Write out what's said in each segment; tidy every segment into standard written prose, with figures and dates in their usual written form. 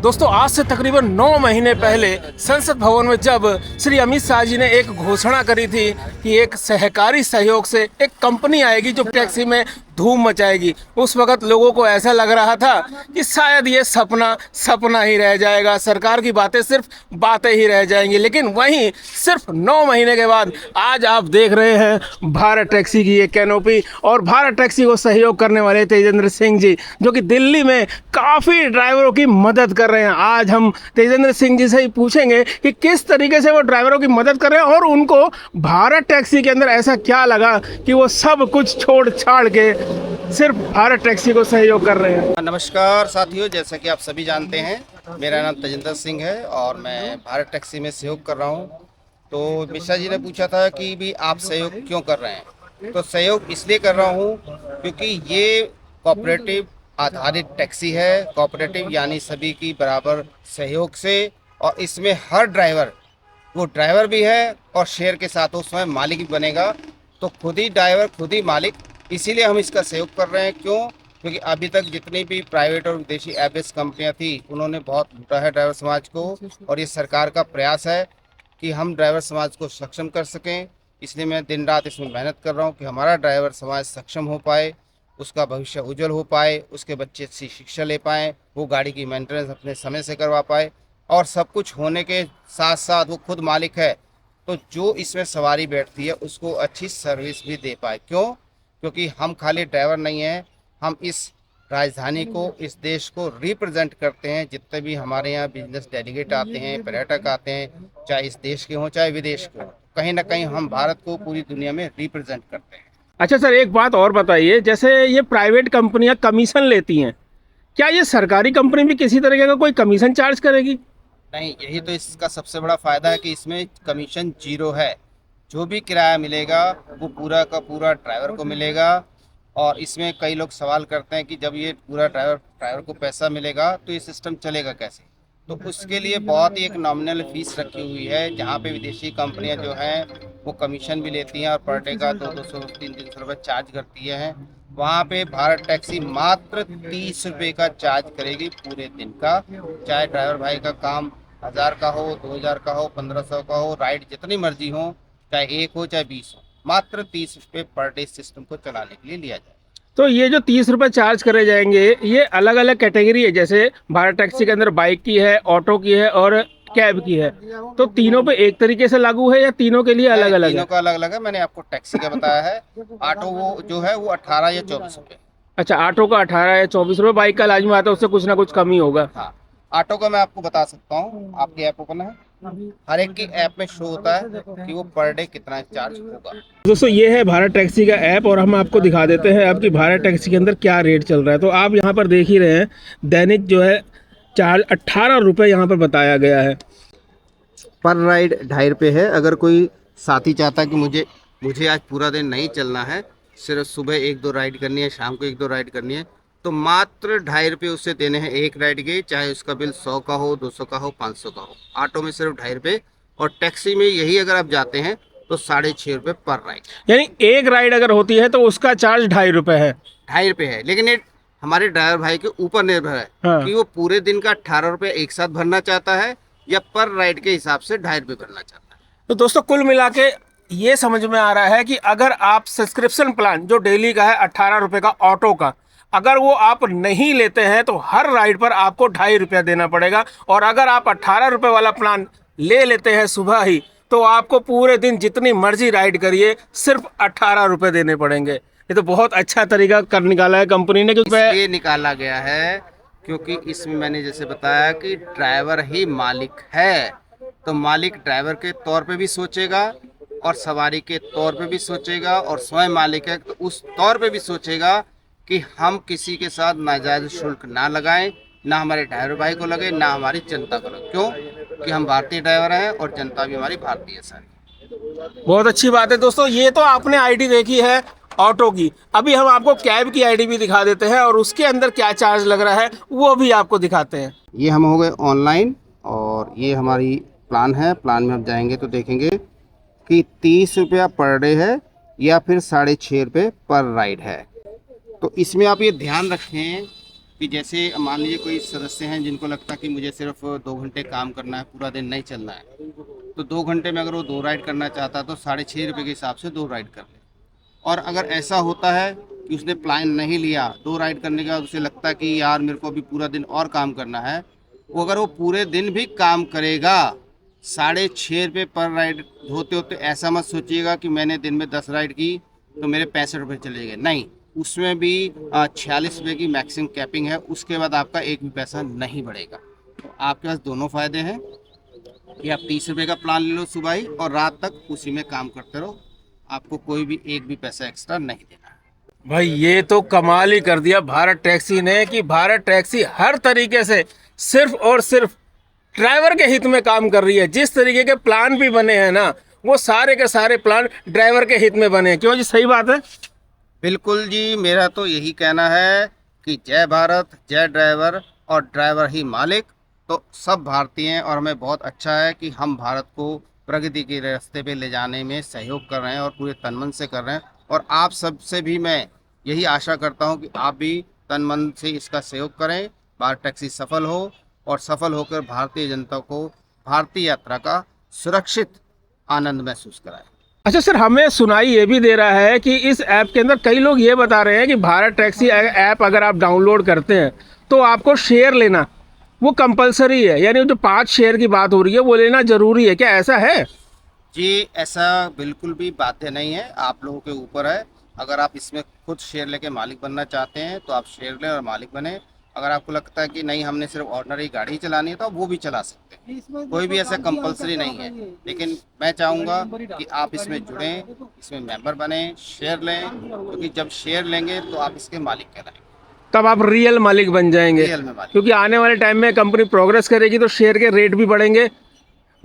दोस्तों आज से तकरीबन 9 महीने पहले संसद भवन में जब श्री अमित शाह जी ने एक घोषणा करी थी कि एक सहकारी सहयोग से एक कंपनी आएगी जो टैक्सी में धूम मचाएगी, उस वक्त लोगों को ऐसा लग रहा था कि शायद ये सपना ही रह जाएगा, सरकार की बातें सिर्फ बातें ही रह जाएंगी। लेकिन वहीं सिर्फ 9 महीने के बाद आज आप देख रहे हैं भारत टैक्सी की ये कैनोपी और भारत टैक्सी को सहयोग करने वाले तेजेंद्र सिंह जी, जो कि दिल्ली में काफ़ी ड्राइवरों की मदद कर रहे हैं। आज हम तेजेंद्र सिंह जी से ही पूछेंगे कि किस तरीके से वो ड्राइवरों की मदद कर रहे हैं और उनको भारत टैक्सी के अंदर ऐसा क्या लगा कि वो सब कुछ छोड़ छाड़ के सिर्फ भारत टैक्सी को सहयोग कर रहे हैं। नमस्कार साथियों, जैसा कि आप सभी जानते हैं मेरा नाम तेजेंद्र सिंह है और मैं भारत टैक्सी में सहयोग कर रहा हूं। तो मिश्रा जी ने पूछा था कि भी आप सहयोग क्यों कर रहे हैं, तो सहयोग इसलिए कर रहा हूं क्योंकि ये कोऑपरेटिव आधारित टैक्सी है। कोऑपरेटिव यानी सभी की बराबर सहयोग से, और इसमें हर ड्राइवर वो ड्राइवर भी है और शेयर के साथ वो स्वयं मालिक भी बनेगा। तो खुद ही ड्राइवर खुद ही मालिक, इसीलिए हम इसका सहयोग कर रहे हैं। क्यों? क्योंकि अभी तक जितनी भी प्राइवेट और विदेशी एवरेज कंपनियां थी उन्होंने बहुत लूटा है ड्राइवर समाज को, और ये सरकार का प्रयास है कि हम ड्राइवर समाज को सक्षम कर सकें। इसलिए मैं दिन रात इसमें मेहनत कर रहा हूँ कि हमारा ड्राइवर समाज सक्षम हो पाए, उसका भविष्य उज्जवल हो पाए, उसके बच्चे अच्छी शिक्षा ले पाएँ, वो गाड़ी की मेंटेनेंस अपने समय से करवा पाए, और सब कुछ होने के साथ साथ वो खुद मालिक है तो जो इसमें सवारी बैठती है उसको अच्छी सर्विस भी दे पाए। क्यों? क्योंकि हम खाली ड्राइवर नहीं हैं, हम इस राजधानी को, इस देश को रिप्रेजेंट करते हैं। जितने भी हमारे यहाँ बिजनेस डेलीगेट आते हैं, पर्यटक आते हैं, चाहे इस देश के हों चाहे विदेश के हों, कहीं ना कहीं हम भारत को पूरी दुनिया में रिप्रेजेंट करते हैं। अच्छा सर, एक बात और बताइए, जैसे ये प्राइवेट कंपनियां कमीशन लेती हैं, क्या ये सरकारी कंपनी भी किसी तरीके का कोई कमीशन चार्ज करेगी? नहीं, यही तो इसका सबसे बड़ा फ़ायदा है कि इसमें कमीशन जीरो है। जो भी किराया मिलेगा वो पूरा का पूरा ड्राइवर को मिलेगा। और इसमें कई लोग सवाल करते हैं कि जब ये पूरा ड्राइवर को पैसा मिलेगा तो ये सिस्टम चलेगा कैसे। तो उसके लिए बहुत ही एक नॉमिनल फीस रखी हुई है, जहाँ पे विदेशी कंपनियां जो हैं वो कमीशन भी लेती हैं और पर डे का 200 300 रुपये चार्ज करती हैं। वहाँ पे भारत टैक्सी मात्र 30 रुपये का चार्ज करेगी पूरे दिन का, चाहे ड्राइवर भाई का काम 1000 का हो, 2000 का हो, 1500 का हो, राइड जितनी मर्जी हो, चाहे 1 हो चाहे 20 हो, मात्र 30 रुपये पर डे सिस्टम को चलाने के लिए लिया जाए। तो ये जो 30 रुपये चार्ज करे जाएंगे, ये अलग अलग कैटेगरी है, जैसे भारत टैक्सी के अंदर बाइक की है, ऑटो की है और कैब की है, तो तीनों पे एक तरीके से लागू है या तीनों के लिए अलग अलग है? तीनों का अलग अलग है। मैंने आपको टैक्सी का बताया है। ऑटो वो जो है वो 18 या 24 रुपये। अच्छा, ऑटो का 18 या 24 रुपये, बाइक का लाजमी आता है, उससे कुछ ना कुछ कम ही होगा। हाँ, ऑटो का मैं आपको बता सकता हूँ, आपकी ऐप ओपन है, हर एक की ऐप में शो होता है कि वो पर डे कितना चार्ज होगा। दोस्तों ये है भारत टैक्सी का ऐप और हम आपको दिखा देते हैं आपकी भारत टैक्सी के अंदर क्या रेट चल रहा है। तो आप यहाँ पर देख ही रहे हैं, दैनिक जो है चार्ज 18 रुपये यहाँ पर बताया गया है। पर राइड 2.5 रुपये है। अगर कोई साथी चाहता है कि मुझे आज पूरा दिन नहीं चलना है, सिर्फ सुबह 1-2 राइड करनी है, शाम को 1-2 राइड करनी है, तो मात्र 2.5 रुपये उससे देने हैं एक राइड के, चाहे उसका बिल 100 का हो, 200 का हो, 500 का हो। ऑटो में सिर्फ 2.5 रुपये, और टैक्सी में यही अगर आप जाते हैं तो 6.5 रुपये पर राइड। यानी एक राइड अगर होती है तो उसका चार्ज 2.5 रुपये है। 2.5 रुपये है, लेकिन ये हमारे ड्राइवर भाई के ऊपर निर्भर है। हाँ। कि वो पूरे दिन का 18 रुपये एक साथ भरना चाहता है या पर राइड के हिसाब से 2.5 रुपये भरना चाहता है। तो दोस्तों कुल मिला के ये समझ में आ रहा है कि अगर आप सब्सक्रिप्शन प्लान जो डेली का है 18 रुपये का ऑटो का, अगर वो आप नहीं लेते हैं तो हर राइड पर आपको 2.5 रुपया देना पड़ेगा, और अगर आप 18 रुपये वाला प्लान ले लेते हैं सुबह ही तो आपको पूरे दिन जितनी मर्जी राइड करिए सिर्फ 18 रुपये देने पड़ेंगे। ये तो बहुत अच्छा तरीका कर निकाला है कंपनी ने, क्योंकि ये निकाला गया है क्योंकि इसमें मैंने जैसे बताया कि ड्राइवर ही मालिक है, तो मालिक ड्राइवर के तौर पे भी सोचेगा और सवारी के तौर पे भी सोचेगा, और स्वयं मालिक है तो उस तौर पे भी सोचेगा कि हम किसी के साथ नाजायज शुल्क ना लगाएं, ना हमारे ड्राइवर भाई को लगे, ना हमारी जनता को लगे। क्यों? कि हम भारतीय ड्राइवर हैं और जनता भी हमारी भारतीय है सारी। बहुत अच्छी बात है। दोस्तों ये तो आपने आईडी देखी है ऑटो की, अभी हम आपको कैब की आईडी भी दिखा देते हैं और उसके अंदर क्या चार्ज लग रहा है वो भी आपको दिखाते हैं। ये हम हो गए ऑनलाइन, और ये हमारी प्लान है। प्लान में आप जाएंगे तो देखेंगे कि 30 रुपया पर डे है या फिर 6.5 रुपये पर राइड है। तो इसमें आप ये ध्यान रखें कि जैसे मान लीजिए कोई सदस्य हैं जिनको लगता है कि मुझे सिर्फ 2 घंटे काम करना है, पूरा दिन नहीं चलना है, तो 2 घंटे में अगर वो 2 राइड करना चाहता है तो 6.5 रुपये के हिसाब से 2 राइड कर ले। और अगर ऐसा होता है कि उसने प्लान नहीं लिया, 2 राइड करने के बाद उसे लगता है कि यार मेरे को अभी पूरा दिन और काम करना है, वो अगर वो पूरे दिन भी काम करेगा 6.5 रुपये पर राइड होते होते ऐसा मत सोचिएगा कि मैंने दिन में 10 राइड की तो मेरे 65 रुपये चले गए। नहीं, उसमें भी 46 रुपये की मैक्सिमम कैपिंग है, उसके बाद आपका एक भी पैसा नहीं बढ़ेगा। तो आपके पास दोनों फ़ायदे हैं कि आप 30 रुपये का प्लान ले लो सुबह ही और रात तक उसी में काम करते रहो, आपको कोई भी एक भी पैसा एक्स्ट्रा नहीं देना है। भाई ये तो कमाल ही कर दिया भारत टैक्सी ने कि भारत टैक्सी हर तरीके से सिर्फ और सिर्फ ड्राइवर के हित में काम कर रही है। जिस तरीके के प्लान भी बने हैं ना, वो सारे के सारे प्लान ड्राइवर के हित में बने हैं। क्यों जी, सही बात है। बिल्कुल जी, मेरा तो यही कहना है कि जय भारत, जय ड्राइवर और ड्राइवर ही मालिक। तो सब भारतीय हैं और हमें बहुत अच्छा है कि हम भारत को प्रगति के रास्ते पे ले जाने में सहयोग कर रहे हैं और पूरे तन मन से कर रहे हैं। और आप सबसे भी मैं यही आशा करता हूं कि आप भी तन मन से इसका सहयोग करें, भारत टैक्सी सफल हो और सफल होकर भारतीय जनता को भारतीय यात्रा का सुरक्षित आनंद महसूस कराएं। अच्छा सर, हमें सुनाई ये भी दे रहा है कि इस ऐप के अंदर कई लोग ये बता रहे हैं कि भारत टैक्सी ऐप अगर आप डाउनलोड करते हैं तो आपको शेयर लेना वो कंपलसरी है, यानी जो 5 शेयर की बात हो रही है वो लेना जरूरी है। क्या ऐसा है? जी, ऐसा बिल्कुल भी बाध्य नहीं है, आप लोगों के ऊपर है। अगर आप इसमें खुद शेयर लेके मालिक बनना चाहते हैं तो आप शेयर लें और मालिक बने। अगर आपको लगता है कि नहीं हमने सिर्फ ऑर्डिनरी गाड़ी चलानी है तो आप वो भी चला सकते हैं, कोई भी ऐसा कंपलसरी नहीं है। लेकिन मैं चाहूँगा कि आप इसमें जुड़ें, इसमें मेंबर बने, शेयर लें, क्योंकि जब शेयर लेंगे तो आप इसके मालिक कहलाएंगे, तब आप रियल मालिक बन जाएंगे। रियल में मालिक। क्योंकि आने वाले टाइम में कंपनी प्रोग्रेस करेगी तो शेयर के रेट भी बढ़ेंगे,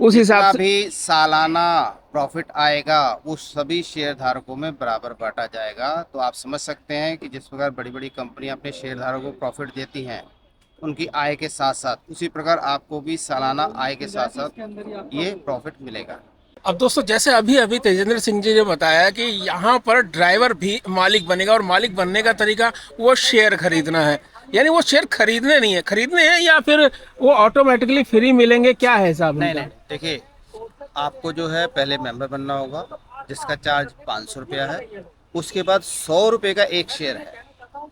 उस हिसाब जितना से भी सालाना प्रॉफिट आएगा वो सभी शेयर धारकों में बराबर बांटा जाएगा। तो आप समझ सकते हैं कि जिस प्रकार बड़ी बड़ी कंपनियां अपने शेयर धारकों को प्रॉफिट देती हैं उनकी आय के साथ साथ, उसी प्रकार आपको भी सालाना आय के साथ साथ ये प्रॉफिट मिलेगा। अब दोस्तों, जैसे अभी अभी तेजेंद्र सिंह जी ने बताया कि यहाँ पर ड्राइवर भी मालिक बनेगा और मालिक बनने का तरीका वो शेयर खरीदना है। यानी वो शेयर खरीदने नहीं है, खरीदने हैं या फिर वो ऑटोमेटिकली फ्री मिलेंगे, क्या है हिसाब? नहीं, देखिए, आपको जो है पहले मेंबर बनना होगा जिसका चार्ज 500 रुपया है। उसके बाद 100 रुपये का एक शेयर है,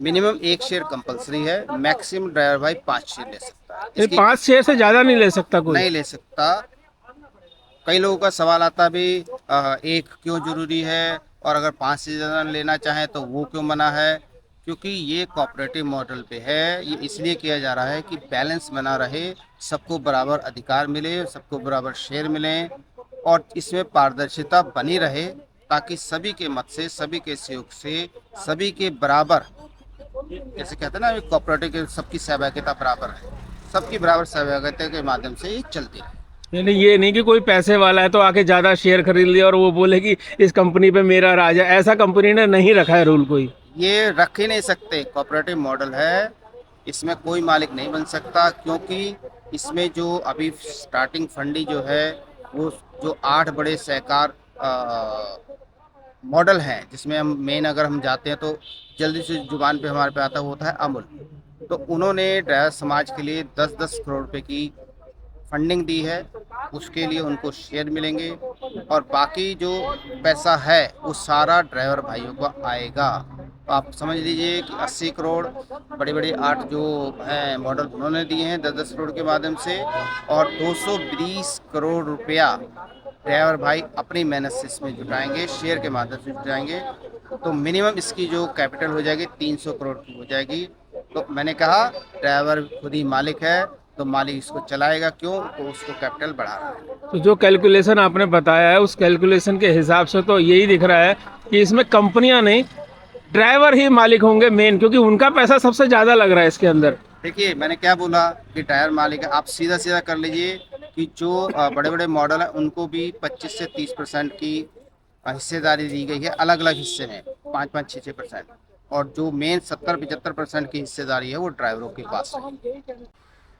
मिनिमम एक शेयर कंपलसरी है, मैक्सिमम ड्राइवर भाई 5 शेयर ले सकता है। इसकी 5 शेयर से ज्यादा नहीं ले सकता कोई? नहीं ले सकता। कई लोगों का सवाल आता भी एक क्यों जरूरी है और अगर 5 से ज़्यादा लेना चाहें तो वो क्यों मना है? क्योंकि ये कोऑपरेटिव मॉडल पे है। ये इसलिए किया जा रहा है कि बैलेंस बना रहे, सबको बराबर अधिकार मिले, सबको बराबर शेयर मिले और इसमें पारदर्शिता बनी रहे, ताकि सभी के मत से, सभी के सहयोग से, सभी के बराबर, जैसे कहते हैं ना कोऑपरेटिव के सबकी सहभागिता बराबर है, सबकी बराबर सहभागिता के माध्यम से ये चलती है। यानी ये नहीं कि कोई पैसे वाला है तो आके ज्यादा शेयर खरीद लिया और वो बोले कि इस कंपनी पे मेरा राज है। ऐसा कंपनी ने नहीं रखा है रूल कोई। ये रख ही नहीं सकते, कोऑपरेटिव मॉडल है, इसमें कोई मालिक नहीं बन सकता। क्योंकि इसमें जो अभी स्टार्टिंग फंडी जो है वो जो 8 बड़े सहकार मॉडल हैं, जिसमें हम मेन अगर हम जाते हैं तो जल्दी से जुबान पे हमारे पे आता है वो होता है अमूल। तो उन्होंने ड्राइवर समाज के लिए 10-10 करोड़ रुपए की फंडिंग दी है, उसके लिए उनको शेयर मिलेंगे और बाकी जो पैसा है वो सारा ड्राइवर भाइयों को आएगा। तो आप समझ लीजिए कि 80 करोड़ बड़े बड़े 8 जो हैं मॉडल उन्होंने दिए हैं 10-10 करोड़ के माध्यम से, और 220 करोड़ रुपया ड्राइवर भाई अपनी मेहनत से इसमें जुटाएंगे, शेयर के माध्यम से जुटाएंगे। तो मिनिमम इसकी जो कैपिटल हो जाएगी 300 करोड़ की हो जाएगी। तो मैंने कहा ड्राइवर खुद ही मालिक है तो मालिक इसको चलाएगा क्यों, तो उसको कैपिटल बढ़ा रहा है। तो जो कैलकुलेशन आपने बताया है उस कैलकुलेशन के हिसाब से तो यही दिख रहा है कि इसमें कंपनियां नहीं, ड्राइवर ही मालिक होंगे मेन, क्योंकि उनका पैसा सबसे ज्यादा लग रहा है इसके अंदर। देखिए, मैंने क्या बोला कि ड्राइवर मालिक है। आप सीधा सीधा कर लीजिए कि जो बड़े बड़े मॉडल हैं उनको भी 25 से 30% की हिस्सेदारी दी गई है, अलग अलग हिस्से में 5-5, 6-6%, और जो मेन 70-75% की हिस्सेदारी है वो ड्राइवरों के पास है।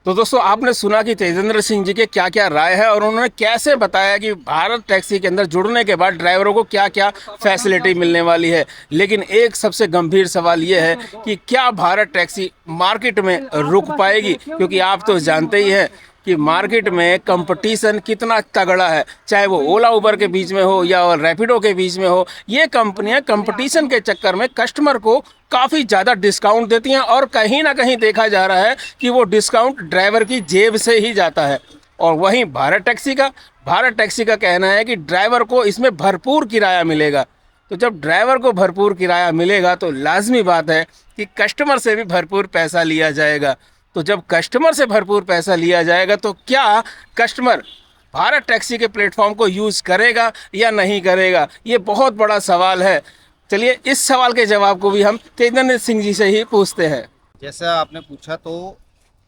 तो दोस्तों आपने सुना कि तेजेंद्र सिंह जी के क्या क्या राय है और उन्होंने कैसे बताया कि भारत टैक्सी के अंदर जुड़ने के बाद ड्राइवरों को क्या क्या फैसिलिटी मिलने वाली है। लेकिन एक सबसे गंभीर सवाल ये है कि क्या भारत टैक्सी मार्केट में रुक पाएगी, क्योंकि आप तो जानते ही हैं कि मार्केट में कंपटीशन कितना तगड़ा है, चाहे वो ओला उबर के बीच में हो या रैपिडो के बीच में हो। ये कंपनियां कंपटीशन के चक्कर में कस्टमर को काफ़ी ज़्यादा डिस्काउंट देती हैं और कहीं ना कहीं देखा जा रहा है कि वो डिस्काउंट ड्राइवर की जेब से ही जाता है। और वहीं भारत टैक्सी का कहना है कि ड्राइवर को इसमें भरपूर किराया मिलेगा। तो जब ड्राइवर को भरपूर किराया मिलेगा तो लाजमी बात है कि कस्टमर से भी भरपूर पैसा लिया जाएगा। तो जब कस्टमर से भरपूर पैसा लिया जाएगा तो क्या कस्टमर भारत टैक्सी के प्लेटफॉर्म को यूज़ करेगा या नहीं करेगा, ये बहुत बड़ा सवाल है। चलिए इस सवाल के जवाब को भी हम तेजेंद्र सिंह जी से ही पूछते हैं। जैसा आपने पूछा तो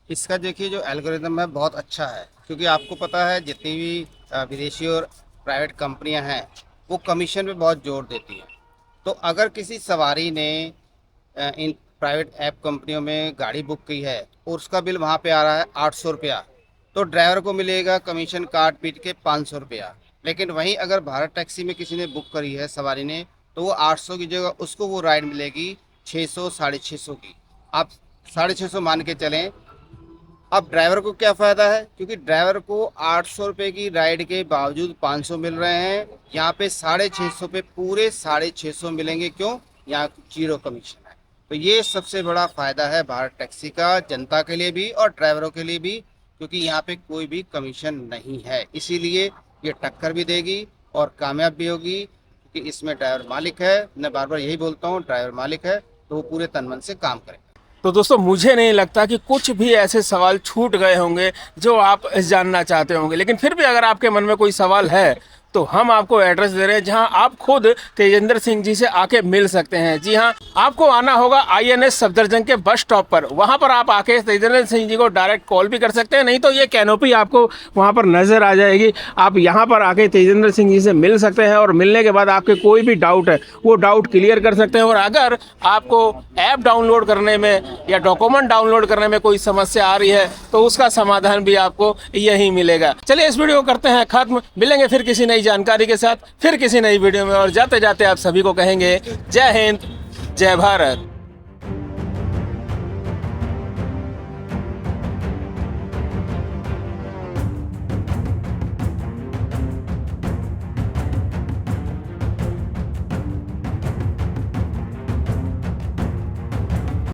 इसका देखिए जो एल्गोरिदम है बहुत अच्छा है, क्योंकि आपको पता है जितनी भी विदेशी और प्राइवेट कंपनियां हैं वो कमीशन पे बहुत जोर देती हैं। तो अगर किसी सवारी ने इन प्राइवेट ऐप कंपनियों में गाड़ी बुक की है और उसका बिल वहाँ पे आ रहा है 800 रुपया, तो ड्राइवर को मिलेगा कमीशन काट पीट के 500 रुपया। लेकिन वहीं अगर भारत टैक्सी में किसी ने बुक करी है सवारी ने, तो वो 800 की जगह उसको वो राइड मिलेगी 600 650 की। आप 650 मान के चलें। अब ड्राइवर को क्या फ़ायदा है, क्योंकि ड्राइवर को 800 रुपये की राइड के बावजूद 500 मिल रहे हैं, यहाँ पे 650 पे पूरे 650 मिलेंगे। क्यों? यहाँ जीरो कमीशन है। तो ये सबसे बड़ा फ़ायदा है भारत टैक्सी का, जनता के लिए भी और ड्राइवरों के लिए भी, क्योंकि यहाँ पे कोई भी कमीशन नहीं है। इसीलिए ये टक्कर भी देगी और कामयाब भी होगी, क्योंकि इसमें ड्राइवर मालिक है। मैं बार बार यही बोलता हूँ, ड्राइवर मालिक है तो वो पूरे तन मन से काम करें। तो दोस्तों मुझे नहीं लगता कि कुछ भी ऐसे सवाल छूट गए होंगे जो आप जानना चाहते होंगे, लेकिन फिर भी अगर आपके मन में कोई सवाल है तो हम आपको एड्रेस दे रहे हैं जहां आप खुद तेजेंद्र सिंह जी से आके मिल सकते हैं। जी हां, आपको आना होगा INS सफदरजंग के बस स्टॉप पर। वहां पर आप आके तेजेंद्र सिंह जी को डायरेक्ट कॉल भी कर सकते हैं, नहीं तो ये कैनोपी आपको वहां पर नज़र आ जाएगी। आप यहां पर आके तेजेंद्र सिंह जी से मिल सकते हैं और मिलने के बाद आपके कोई भी डाउट है वो डाउट क्लियर कर सकते हैं। और अगर आपको ऐप डाउनलोड करने में या डॉक्यूमेंट डाउनलोड करने में कोई समस्या आ रही है तो उसका समाधान भी आपको यहीं मिलेगा। चलिए इस वीडियो को करते हैं खत्म, मिलेंगे फिर किसी नई जानकारी के साथ, फिर किसी नई वीडियो में। और जाते जाते आप सभी को कहेंगे जय हिंद, जय भारत।